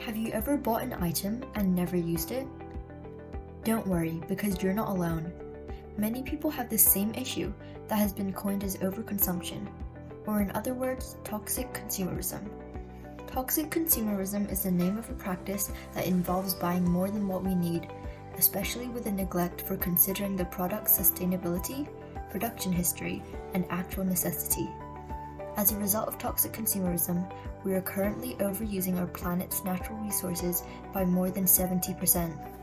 Have you ever bought an item and never used it? Don't worry, because you're not alone. Many people have the same issue that has been coined as overconsumption, or in other words, toxic consumerism. Toxic consumerism is the name of a practice that involves buying more than what we need, especially with a neglect for considering the product's sustainability, production history, and actual necessity. As a result of toxic consumerism, we are currently overusing our planet's natural resources by more than 70%.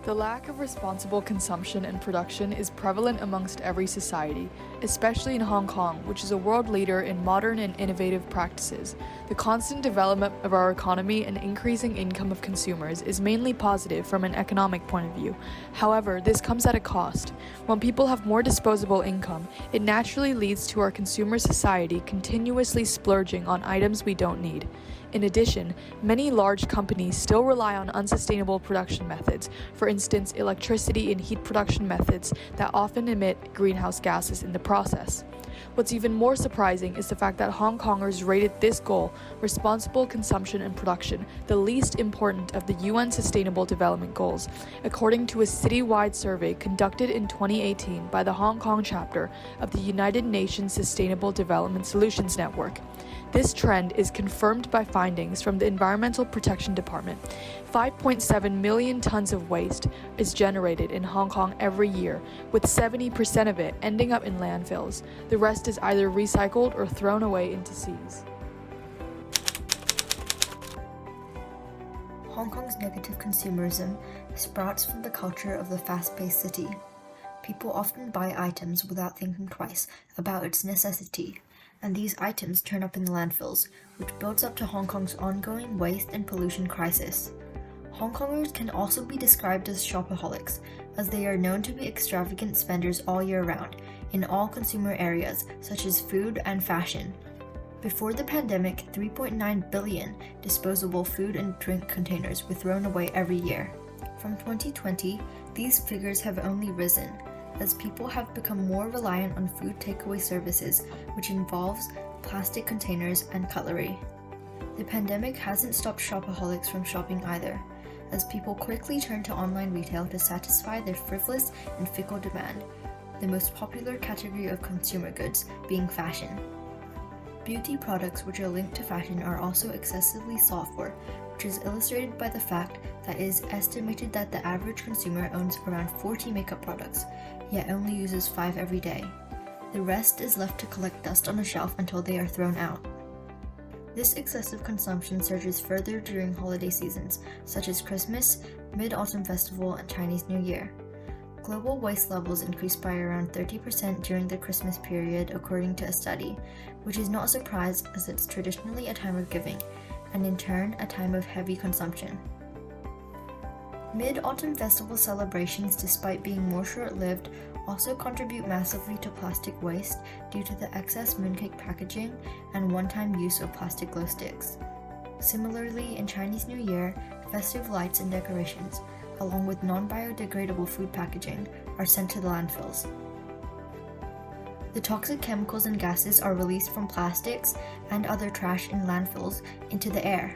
The lack of responsible consumption and production is prevalent amongst every society, especially in Hong Kong, which is a world leader in modern and innovative practices. The constant development of our economy and increasing income of consumers is mainly positive from an economic point of view. However, this comes at a cost. When people have more disposable income, it naturally leads to our consumer society continuously splurging on items we don't need. In addition, many large companies still rely on unsustainable production methods, for instance, electricity and heat production methods that often emit greenhouse gases in the process. What's even more surprising is the fact that Hong Kongers rated this goal, responsible consumption and production, the least important of the UN Sustainable Development Goals, according to a citywide survey conducted in 2018 by the Hong Kong chapter of the United Nations Sustainable Development Solutions Network. This trend is confirmed by findings from the Environmental Protection Department. 5.7 million tons of waste is generated in Hong Kong every year, with 70% of it ending up in landfills. The rest is either recycled or thrown away into seas. Hong Kong's negative consumerism sprouts from the culture of the fast-paced city. People often buy items without thinking twice about its necessity, and these items turn up in the landfills, which builds up to Hong Kong's ongoing waste and pollution crisis. Hong Kongers can also be described as shopaholics, as they are known to be extravagant spenders all year round, in all consumer areas, such as food and fashion. Before the pandemic, 3.9 billion disposable food and drink containers were thrown away every year. From 2020, these figures have only risen, as people have become more reliant on food takeaway services, which involves plastic containers and cutlery. The pandemic hasn't stopped shopaholics from shopping either, as people quickly turn to online retail to satisfy their frivolous and fickle demand, the most popular category of consumer goods being fashion. Beauty products which are linked to fashion are also excessively sought for, which is illustrated by the fact that it is estimated that the average consumer owns around 40 makeup products, yet only uses 5 every day. The rest is left to collect dust on a shelf until they are thrown out. This excessive consumption surges further during holiday seasons, such as Christmas, Mid-Autumn Festival, and Chinese New Year. Global waste levels increased by around 30% during the Christmas period, according to a study, which is not a surprise as it's traditionally a time of giving, and in turn, a time of heavy consumption. Mid-Autumn Festival celebrations, despite being more short-lived, also contribute massively to plastic waste due to the excess mooncake packaging and one-time use of plastic glow sticks. Similarly, in Chinese New Year, festive lights and decorations, along with non-biodegradable food packaging, are sent to the landfills. The toxic chemicals and gases are released from plastics and other trash in landfills into the air,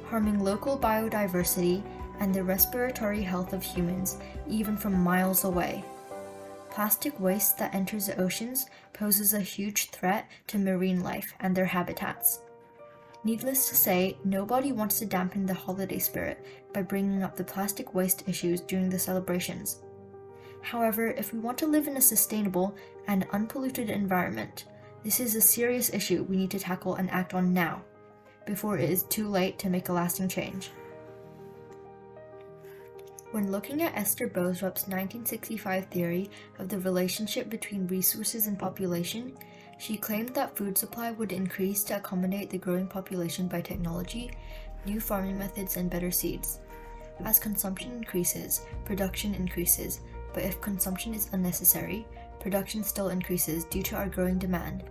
harming local biodiversity and the respiratory health of humans, even from miles away. Plastic waste that enters the oceans poses a huge threat to marine life and their habitats. Needless to say, nobody wants to dampen the holiday spirit by bringing up the plastic waste issues during the celebrations. However, if we want to live in a sustainable and unpolluted environment, this is a serious issue we need to tackle and act on now, before it is too late to make a lasting change. When looking at Esther Bostrup's 1965 theory of the relationship between resources and population, she claimed that food supply would increase to accommodate the growing population by technology, new farming methods, and better seeds. As consumption increases, production increases, but if consumption is unnecessary, production still increases due to our growing demand.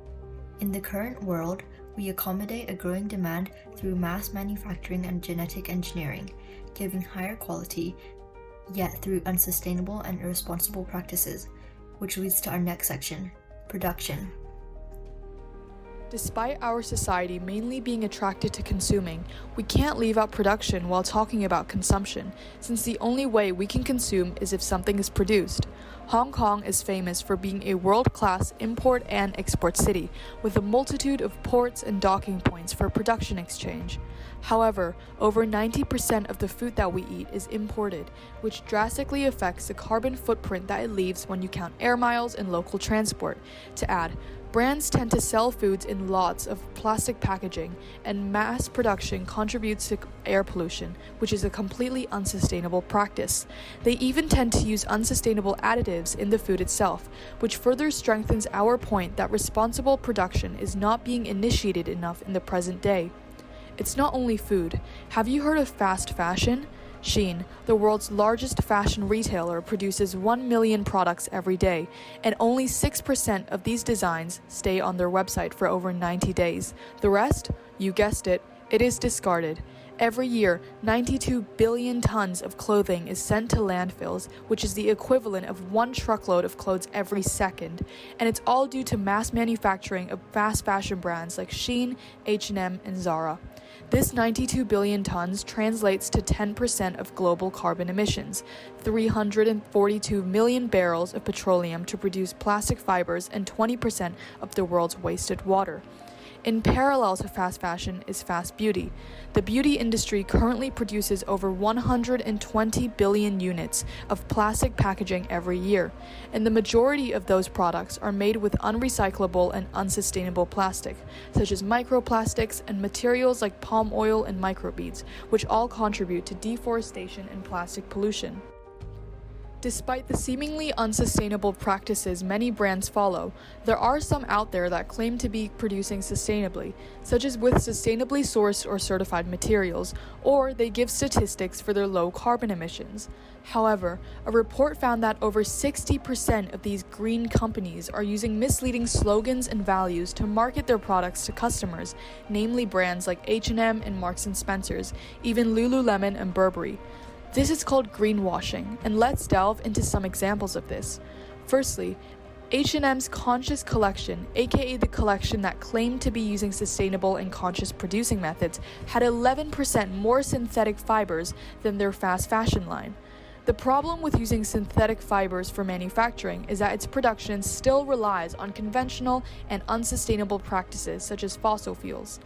In the current world, we accommodate a growing demand through mass manufacturing and genetic engineering, giving higher quality, yet through unsustainable and irresponsible practices, which leads to our next section, production. Despite our society mainly being attracted to consuming, we can't leave out production while talking about consumption, since the only way we can consume is if something is produced. Hong Kong is famous for being a world-class import and export city, with a multitude of ports and docking points for production exchange. However, over 90% of the food that we eat is imported, which drastically affects the carbon footprint that it leaves when you count air miles and local transport. To add, brands tend to sell foods in lots of plastic packaging, and mass production contributes to air pollution, which is a completely unsustainable practice. They even tend to use unsustainable additives in the food itself, which further strengthens our point that responsible production is not being initiated enough in the present day. It's not only food. Have you heard of fast fashion? Shein, the world's largest fashion retailer, produces 1 million products every day, and only 6% of these designs stay on their website for over 90 days. The rest, you guessed it, it is discarded. Every year, 92 billion tons of clothing is sent to landfills, which is the equivalent of 1 truckload of clothes every second, and it's all due to mass manufacturing of fast fashion brands like Shein, H&M, and Zara. This 92 billion tons translates to 10% of global carbon emissions, 342 million barrels of petroleum to produce plastic fibers, and 20% of the world's wasted water. In parallel to fast fashion is fast beauty. The beauty industry currently produces over 120 billion units of plastic packaging every year, and the majority of those products are made with unrecyclable and unsustainable plastic, such as microplastics and materials like palm oil and microbeads, which all contribute to deforestation and plastic pollution. Despite the seemingly unsustainable practices many brands follow, there are some out there that claim to be producing sustainably, such as with sustainably sourced or certified materials, or they give statistics for their low carbon emissions. However, a report found that over 60% of these green companies are using misleading slogans and values to market their products to customers, namely brands like H&M and Marks & Spencer's, even Lululemon and Burberry. This is called greenwashing, and let's delve into some examples of this. Firstly, H&M's Conscious Collection, aka the collection that claimed to be using sustainable and conscious producing methods, had 11% more synthetic fibers than their fast fashion line. The problem with using synthetic fibers for manufacturing is that its production still relies on conventional and unsustainable practices such as fossil fuels.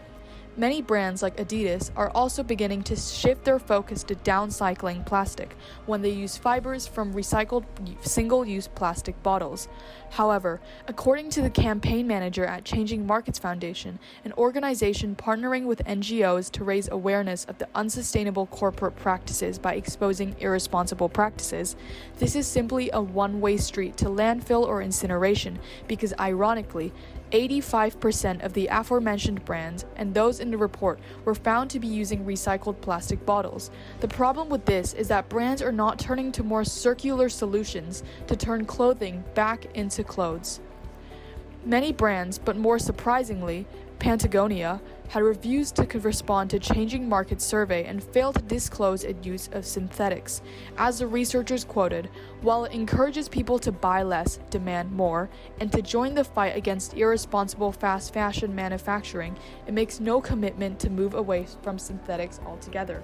Many brands like Adidas are also beginning to shift their focus to downcycling plastic when they use fibers from recycled single-use plastic bottles. However, according to the campaign manager at Changing Markets Foundation, an organization partnering with NGOs to raise awareness of the unsustainable corporate practices by exposing irresponsible practices, this is simply a one-way street to landfill or incineration because, ironically, 85% of the aforementioned brands and those in the report were found to be using recycled plastic bottles. The problem with this is that brands are not turning to more circular solutions to turn clothing back into clothes. Many brands, but more surprisingly, Patagonia, had refused to respond to Changing Markets survey and failed to disclose its use of synthetics. As the researchers quoted, while it encourages people to buy less, demand more, and to join the fight against irresponsible fast fashion manufacturing, it makes no commitment to move away from synthetics altogether.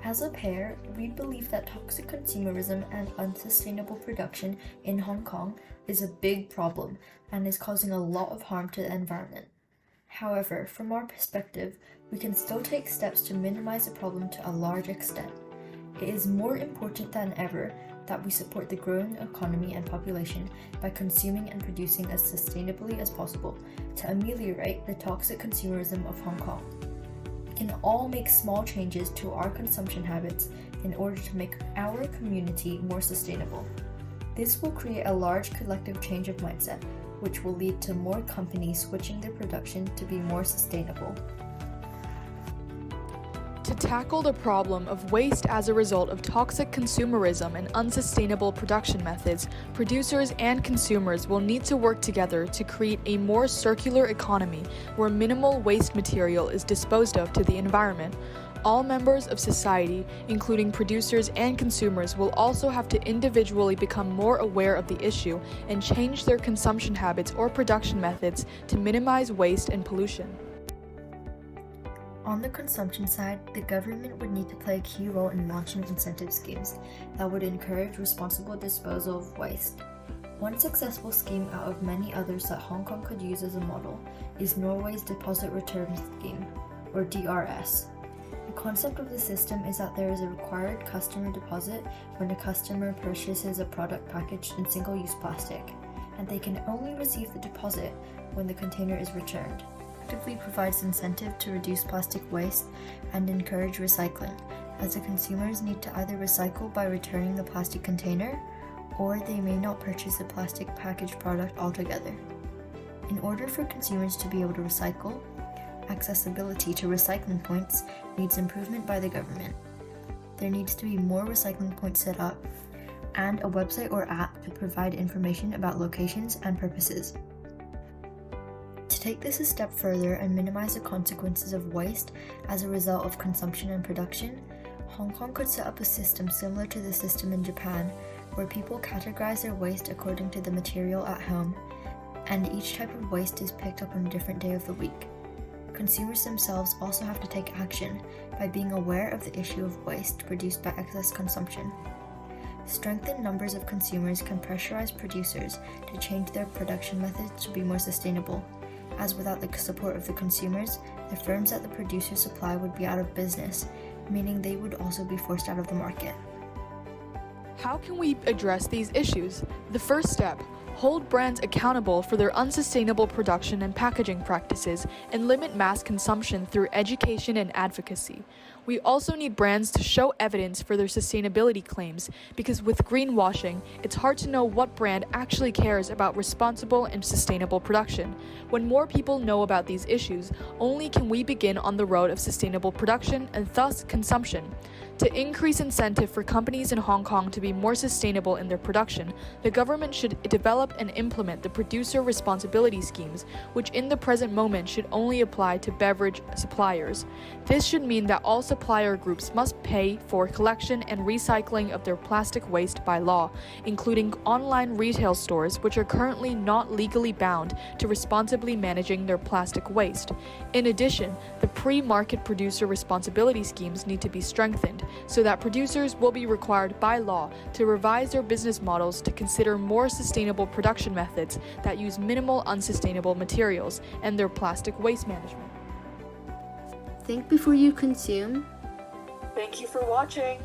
As a pair, we believe that toxic consumerism and unsustainable production in Hong Kong is a big problem and is causing a lot of harm to the environment. However, from our perspective, we can still take steps to minimize the problem to a large extent. It is more important than ever that we support the growing economy and population by consuming and producing as sustainably as possible to ameliorate the toxic consumerism of Hong Kong. We can all make small changes to our consumption habits in order to make our community more sustainable. This will create a large collective change of mindset, which will lead to more companies switching their production to be more sustainable. To tackle the problem of waste as a result of toxic consumerism and unsustainable production methods, producers and consumers will need to work together to create a more circular economy where minimal waste material is disposed of to the environment. All members of society, including producers and consumers, will also have to individually become more aware of the issue and change their consumption habits or production methods to minimize waste and pollution. On the consumption side, the government would need to play a key role in launching incentive schemes that would encourage responsible disposal of waste. One successful scheme out of many others that Hong Kong could use as a model is Norway's Deposit Return Scheme, or DRS. The concept of the system is that there is a required customer deposit when a customer purchases a product packaged in single-use plastic, and they can only receive the deposit when the container is returned. Actively provides incentive to reduce plastic waste and encourage recycling, as the consumers need to either recycle by returning the plastic container, or they may not purchase a plastic packaged product altogether. In order for consumers to be able to recycle, accessibility to recycling points needs improvement by the government. There needs to be more recycling points set up, and a website or app to provide information about locations and purposes. To take this a step further and minimize the consequences of waste as a result of consumption and production, Hong Kong could set up a system similar to the system in Japan, where people categorize their waste according to the material at home, and each type of waste is picked up on a different day of the week. Consumers themselves also have to take action by being aware of the issue of waste produced by excess consumption. Strengthened numbers of consumers can pressurize producers to change their production methods to be more sustainable, as without the support of the consumers, the firms that the producers supply would be out of business, meaning they would also be forced out of the market. How can we address these issues? The first step: hold brands accountable for their unsustainable production and packaging practices and limit mass consumption through education and advocacy. We also need brands to show evidence for their sustainability claims, because with greenwashing, it's hard to know what brand actually cares about responsible and sustainable production. When more people know about these issues, only can we begin on the road of sustainable production and thus consumption. To increase incentive for companies in Hong Kong to be more sustainable in their production, the government should develop and implement the producer responsibility schemes, which in the present moment should only apply to beverage suppliers. This should mean that all supplier groups must pay for collection and recycling of their plastic waste by law, including online retail stores which are currently not legally bound to responsibly managing their plastic waste. In addition, the pre-market producer responsibility schemes need to be strengthened, so that producers will be required by law to revise their business models to consider more sustainable production methods that use minimal unsustainable materials and their plastic waste management. Think before you consume. Thank you for watching!